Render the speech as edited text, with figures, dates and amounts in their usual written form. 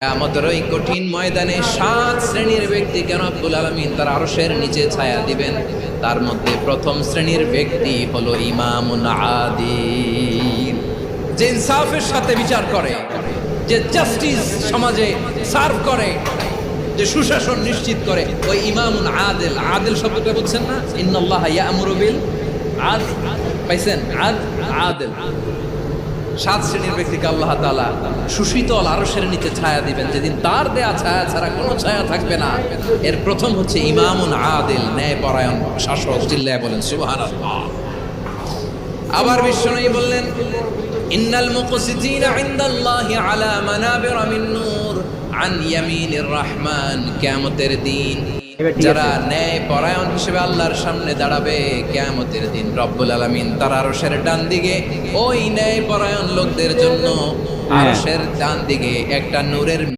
আমাদের ওই কঠিন ময়দানে 7 শ্রেণীর ব্যক্তিকে রব্বুল আলামিন তার আরশের নিচে ছায়া দিবেন। তার মধ্যে প্রথম শ্রেণীর ব্যক্তি হলো ইমামুন আদিল, যে ইনসাফের সাথে বিচার করে, যে জাস্টিস সমাজে সার্ভ করে, যে সুশাসন নিশ্চিত করে, ওই ইমামুন আদিল। আদিল শব্দটা বুঝছেন না? ইন্নাল্লাহা ইয়া'মুরু বিল আদল, পাইছেন? আদিল। 7 শ্রেণীর ব্যক্তিকে আল্লাহ তাআলা সুশীতল আরশের নিচে ছায়া দিবেন, যেদিন তার দেয়া ছায়া ছাড়া কোনো ছায়া থাকবে না। এর প্রথম হচ্ছে ইমামুন আদিল, ন্যায়পরায়ণ শাসক। চিল্লায় বলেন সুবহানাল্লাহ। আবার বিশ্বনবী বললেন, ইন্নাল মুকসিতিনা ইনদাল্লাহি আলা মানাবিরা মিন নূর আন ইয়ামিনির রহমান। কিয়ামতের দিন যারা ন্যায় পরায়ণ হিসেবে আল্লাহর সামনে দাঁড়াবে, কিয়ামতের দিন রব্বুল আলামিন তার আরশের ডান দিকে ওই ন্যায় পরায়ণ লোকদের জন্য আরশের ডান দিকে একটা নূরের